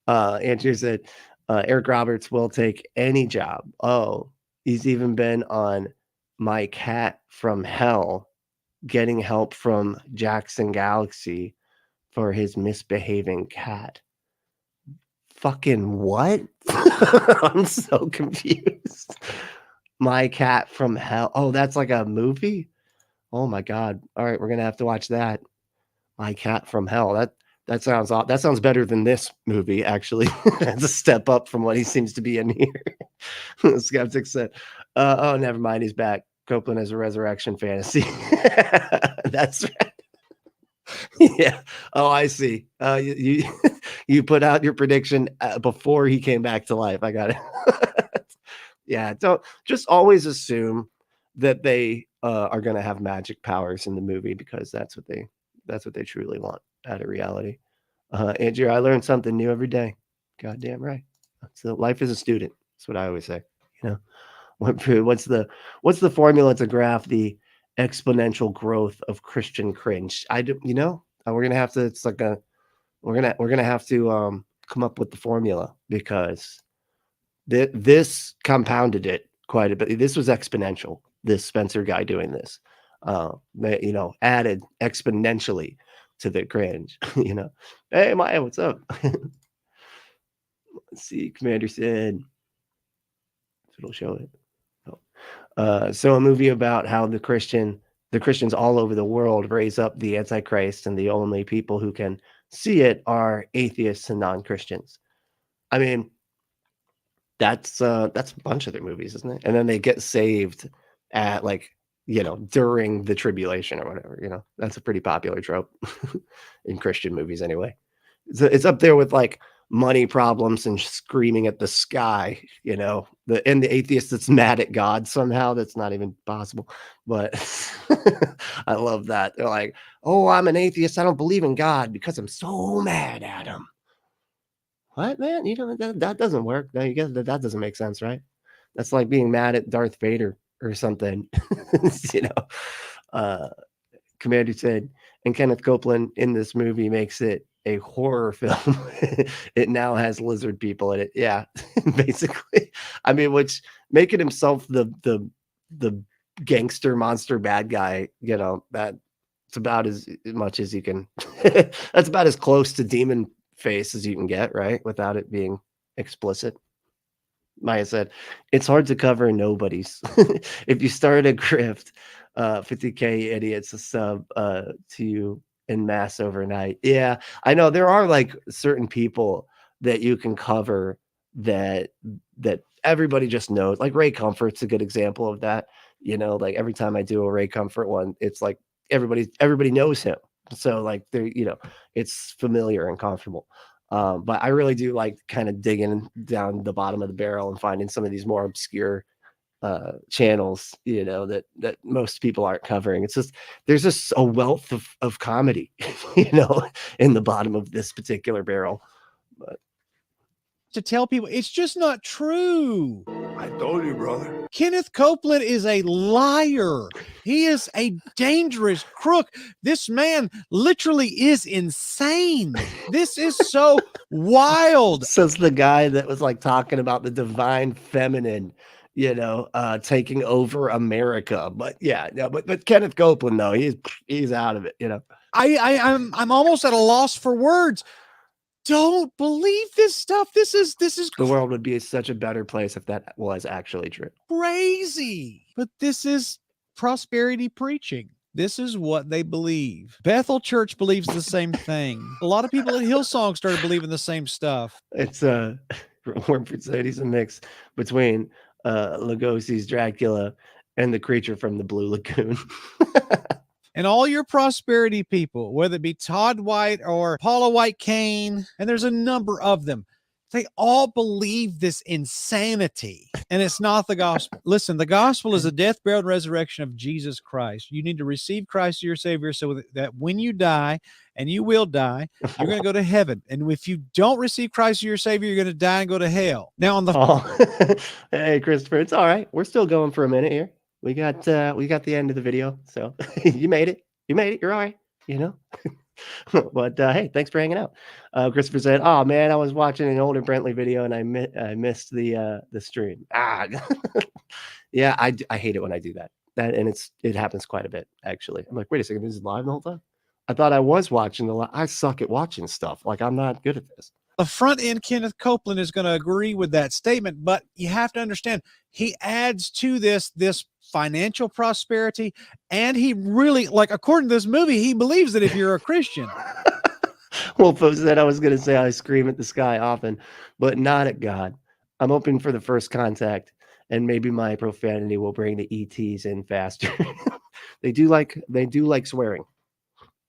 Andrew said, Eric Roberts will take any job. Oh, he's even been on My Cat from Hell, getting help from Jackson Galaxy for his misbehaving cat. Fucking what? I'm so confused. My Cat from Hell. Oh, that's like a movie? Oh my God. All right, we're gonna have to watch that. My Cat from Hell. That sounds better than this movie, actually. That's a step up from what he seems to be in here. Skeptic said, oh, never mind, he's back. Copeland has a resurrection fantasy. That's right. Yeah. Oh, I see. You put out your prediction before he came back to life. I got it. Yeah. Don't just always assume that they are going to have magic powers in the movie because that's what they truly want out of reality. Andrew, I learn something new every day. Goddamn right. So life is a student. That's what I always say. What's the formula to graph the exponential growth of Christian cringe? We're gonna have to. We're gonna have to come up with the formula because this compounded it quite a bit. This was exponential. This Spenser guy doing this, added exponentially to the cringe. Hey Maya, what's up? Let's see. Commander said it'll show it. So a movie about how the Christians all over the world raise up the Antichrist, and the only people who can see it are atheists and non-Christians. I mean, that's a bunch of their movies, isn't it? And then they get saved at during the tribulation or whatever. That's a pretty popular trope in Christian movies anyway. It's up there with like money problems and screaming at the sky, the atheist that's mad at God somehow. That's not even possible, but I love that. They're like, oh, I'm an atheist, I don't believe in God because I'm so mad at him. What, man? That doesn't work. No, you get that doesn't make sense, right? That's like being mad at Darth Vader or something. Commander said, and Kenneth Copeland in this movie makes it a horror film. It now has lizard people in it. Yeah, basically. I mean, which making himself the gangster monster bad guy, that's about as much as you can. That's about as close to demon face as you can get, right? Without it being explicit. Maya said, it's hard to cover nobodies. If you start a grift, 50K idiots a sub to you in mass overnight. Yeah, I know there are like certain people that you can cover that everybody just knows. Like Ray Comfort's a good example of that. Like every time I do a Ray Comfort one, it's like everybody knows him. So like they're, it's familiar and comfortable. But I really do like kind of digging down the bottom of the barrel and finding some of these more obscure channels, that most people aren't covering. It's just there's just a wealth of comedy, in the bottom of this particular barrel. But to tell people it's just not true. I told you, brother. Kenneth Copeland is a liar. He is a dangerous crook. This man literally is insane. This is so wild. Says the guy that was like talking about the divine feminine, taking over America. But yeah, but Kenneth Copeland, though, he's out of it. I'm almost at a loss for words. don't believe this stuff. This is The world would be such a better place if that was actually true. crazy. But this is prosperity preaching. This is what they believe. Bethel Church believes the same thing. A lot of people at Hillsong started believing the same stuff. It's he's a mix between Lugosi's Dracula and the creature from the Blue Lagoon. And all your prosperity people, whether it be Todd White or Paula White Kane, and there's a number of them, they all believe this insanity, and it's not the gospel. Listen, the gospel is the death, burial, and resurrection of Jesus Christ. You need to receive Christ as your Savior so that when you die, and you will die, you're going to go to heaven. And if you don't receive Christ as your Savior, you're going to die and go to hell. Now, on the Hey, Christopher, it's all right. We're still going for a minute here. We got the end of the video, so you made it. You're all right, you know. But hey, thanks for hanging out. Christopher said, "Oh man, I was watching an older Brentley video and I missed the stream." Yeah, I hate it when I do that. And it happens quite a bit actually. I'm like, wait a second, this is live the whole time. I thought I was watching I suck at watching stuff. Like I'm not good at this. The front end Kenneth Copeland is going to agree with that statement, but you have to understand he adds to this financial prosperity, and he really, like, according to this movie, he believes that if you're a Christian. Wolfo said, I was going to say I scream at the sky often, but not at God. I'm hoping for the first contact, and maybe my profanity will bring the ETs in faster. They do like swearing.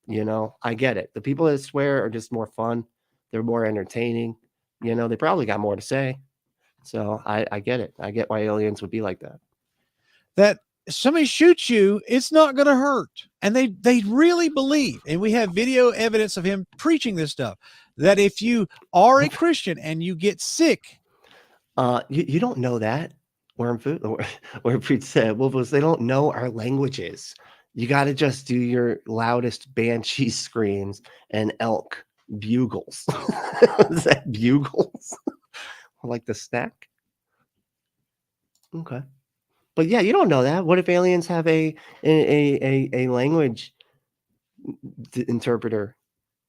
You know, I get it. The people that swear are just more fun. They're more entertaining. You know, they probably got more to say. So I get it. I get why aliens would be like that. That if somebody shoots you, it's not going to hurt. And they really believe, and we have video evidence of him preaching this stuff, that if you are a Christian and you get sick. You don't know that. Where Preach said, Wolfos, they don't know our languages. You got to just do your loudest banshee screams and elk bugles. Is that bugles? Like the snack? Okay. But yeah, you don't know that. What if aliens have a language interpreter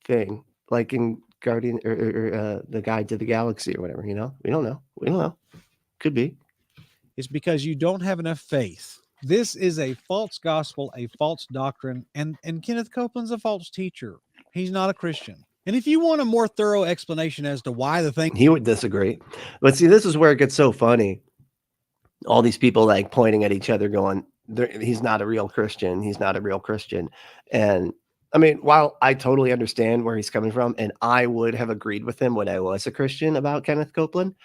thing, like in Guardian or the Guide to the Galaxy or whatever? You know, we don't know. Could be. It's because you don't have enough faith. This is a false gospel, a false doctrine, and Kenneth Copeland's a false teacher. He's not a Christian. And if you want a more thorough explanation as to why the thing, he would disagree. But see, this is where it gets so funny. All these people like pointing at each other going, he's not a real Christian. He's not a real Christian. And I mean, while I totally understand where he's coming from, and I would have agreed with him when I was a Christian about Kenneth Copeland,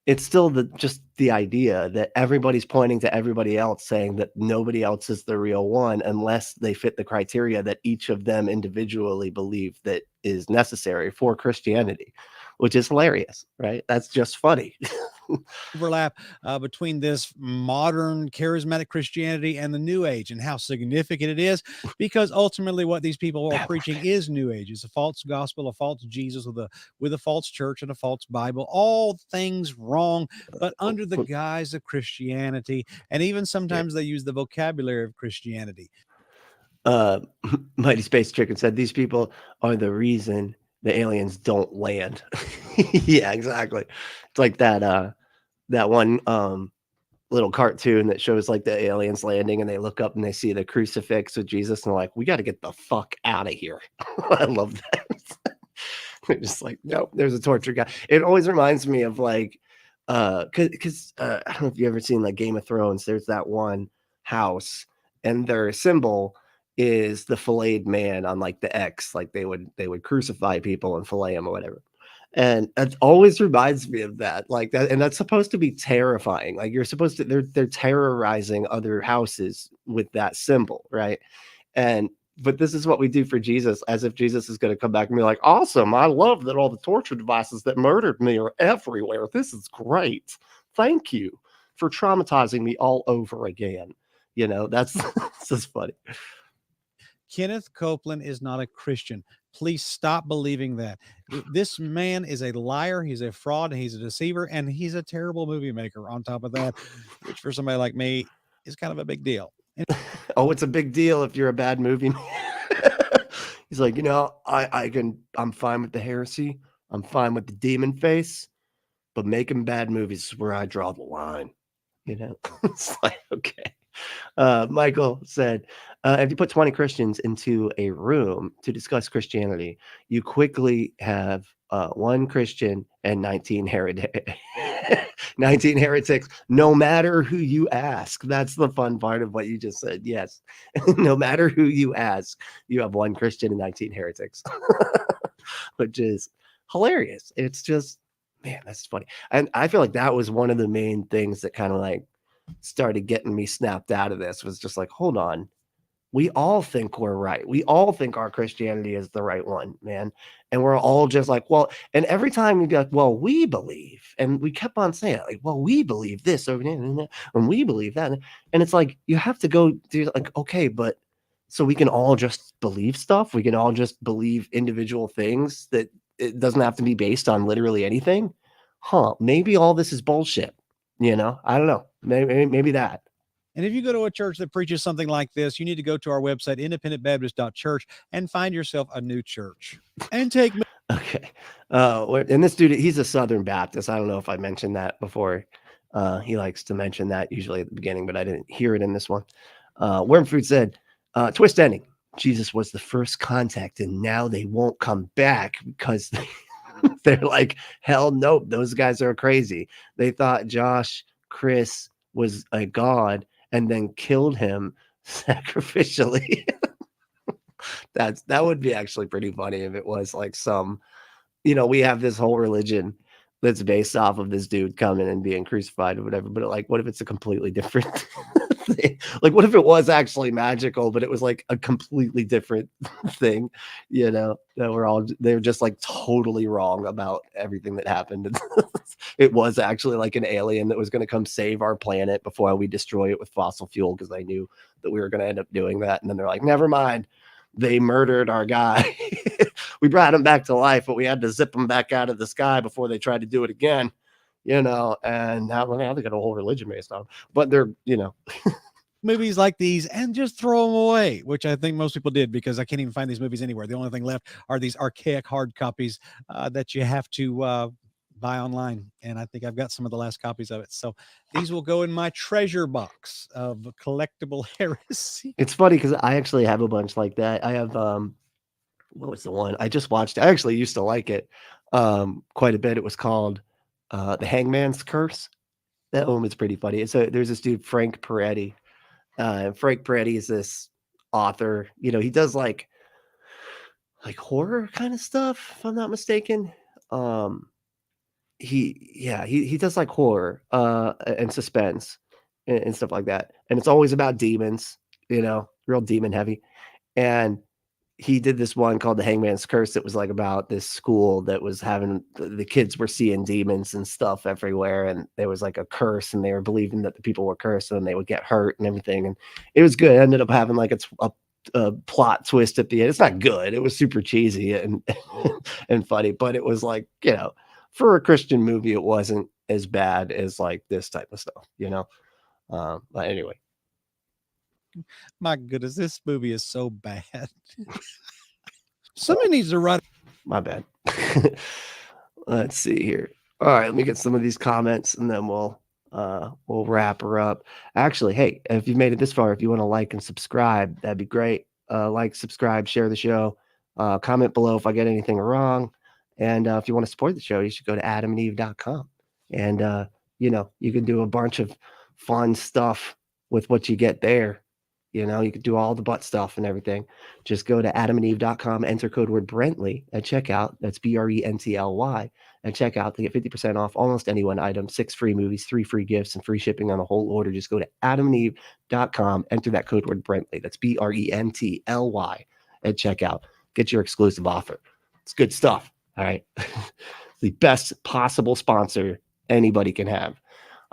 it's still just the idea that everybody's pointing to everybody else, saying that nobody else is the real one unless they fit the criteria that each of them individually believe that is necessary for Christianity, which is hilarious, right? That's just funny. overlap between this modern charismatic Christianity and the New Age, and how significant it is, because ultimately what these people are preaching is New Age. It's a false gospel, a false Jesus with a false church and a false Bible, all things wrong, but under the guise of Christianity. And even sometimes they use the vocabulary of Christianity. Mighty Space Chicken said these people are the reason the aliens don't land. Yeah, exactly. It's like that one little cartoon that shows like the aliens landing, and they look up and they see the crucifix with Jesus, and they're like, we got to get the fuck out of here. I love that. They're just like, no, there's a torture guy. It always reminds me of like because I don't know if you ever seen like Game of Thrones. There's that one house, and their symbol is the filleted man on like the X. Like they would crucify people and fillet them or whatever. And it always reminds me of that, like that. And that's supposed to be terrifying. Like you're supposed to, they're terrorizing other houses with that symbol, right? But this is what we do for Jesus, as if Jesus is going to come back and be like, awesome. I love that all the torture devices that murdered me are everywhere. This is great. Thank you for traumatizing me all over again. You know, that's just funny. Kenneth Copeland is not a Christian. Please stop believing that. This man is a liar. He's a fraud. He's a deceiver, and he's a terrible movie maker on top of that, which for somebody like me is kind of a big deal. Oh, it's a big deal if you're a bad movie. He's like, you know, I'm fine with the heresy. I'm fine with the demon face, but making bad movies is where I draw the line. You know, it's like, okay. Michael said, if you put 20 Christians into a room to discuss Christianity, you quickly have one Christian and 19 heretics, no matter who you ask. That's the fun part of what you just said. Yes. No matter who you ask, you have one Christian and 19 heretics, which is hilarious. It's just, man, that's funny. And I feel like that was one of the main things that kind of like started getting me snapped out of this, was just like, hold on. We all think we're right. We all think our Christianity is the right one, man. And we're all just like, well, and every time we go, well, we believe, and we kept on saying it, like, well, we believe this over there, and we believe that. And it's like, you have to go do like, okay, but so we can all just believe stuff. We can all just believe individual things that it doesn't have to be based on literally anything. Maybe all this is bullshit. You know, I don't know. Maybe that. And if you go to a church that preaches something like this, you need to go to our website, independentbaptist.church, and find yourself a new church and take. Okay. And this dude, he's a Southern Baptist. I don't know if I mentioned that before. He likes to mention that usually at the beginning, but I didn't hear it in this one. Wormfood said, twist ending. Jesus was the first contact, and now they won't come back because they're like, hell nope, those guys are crazy. They thought Josh Chris was a god and then killed him sacrificially. That would be actually pretty funny if it was like some, you know, we have this whole religion that's based off of this dude coming and being crucified or whatever, but like, what if it's a completely different thing? Like, what if it was actually magical, but it was like a completely different thing, you know, that they're just like totally wrong about everything that happened. It was actually like an alien that was going to come save our planet before we destroy it with fossil fuel, because they knew that we were going to end up doing that. And then they're like, never mind. They murdered our guy. We brought him back to life, but we had to zip him back out of the sky before they tried to do it again, you know, and now they got a whole religion based on, but they're, you know, movies like these and just throw them away, which I think most people did, because I can't even find these movies anywhere. The only thing left are these archaic hard copies that you have to buy online. And I think I've got some of the last copies of it. So these will go in my treasure box of collectible heresy. It's funny because I actually have a bunch like that. I have, what was the one I just watched? I actually used to like it quite a bit. It was called The Hangman's Curse. That one was pretty funny. So there's this dude, Frank Peretti. Frank Peretti is this author. You know, he does like horror kind of stuff, if I'm not mistaken. He does like horror and suspense and stuff like that. And it's always about demons, you know, real demon heavy. And he did this one called The Hangman's Curse. It was like about this school that was having, the kids were seeing demons and stuff everywhere. And there was like a curse, and they were believing that the people were cursed and they would get hurt and everything. And it was good. It ended up having like a plot twist at the end. It's not good. It was super cheesy and and funny, but it was like, you know, for a Christian movie, it wasn't as bad as like this type of stuff, you know? But anyway. My goodness, this movie is so bad. Somebody needs to write. My bad. Let's see here. All right, let me get some of these comments and then we'll wrap her up. Actually, hey, if you've made it this far, if you want to like and subscribe, that'd be great. Like, subscribe, share the show, comment below if I get anything wrong. And if you want to support the show, you should go to adamandeve.com. And, you know, you can do a bunch of fun stuff with what you get there. You know, you could do all the butt stuff and everything. Just go to adamandeve.com, enter code word Brentley at checkout. That's BRENTLY at checkout to get 50% off almost any one item, 6 free movies, 3 free gifts, and free shipping on a whole order. Just go to adamandeve.com, enter that code word Brentley. That's BRENTLY at checkout. Get your exclusive offer. It's good stuff. All right. The best possible sponsor anybody can have.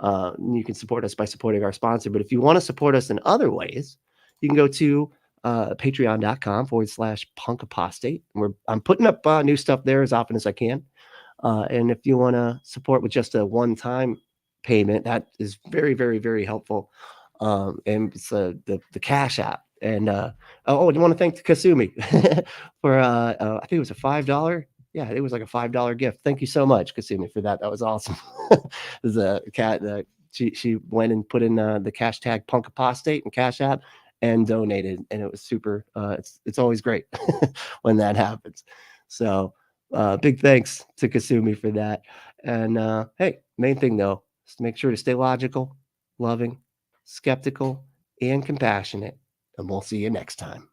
You can support us by supporting our sponsor. But if you want to support us in other ways, you can go to patreon.com/punkapostate. I'm putting up new stuff there as often as I can. And if you want to support with just a one-time payment, that is very, very, very helpful. And it's the Cash App. And I want to thank Kasumi for I think it was a $5 Yeah, it was like a $5 gift. Thank you so much, Kasumi, for that. That was awesome. There's a cat that she went and put in the cash tag Punk Apostate and Cash App and donated, and it was super. It's always great when that happens. So big thanks to Kasumi for that. And hey, main thing though is to make sure to stay logical, loving, skeptical, and compassionate. And we'll see you next time.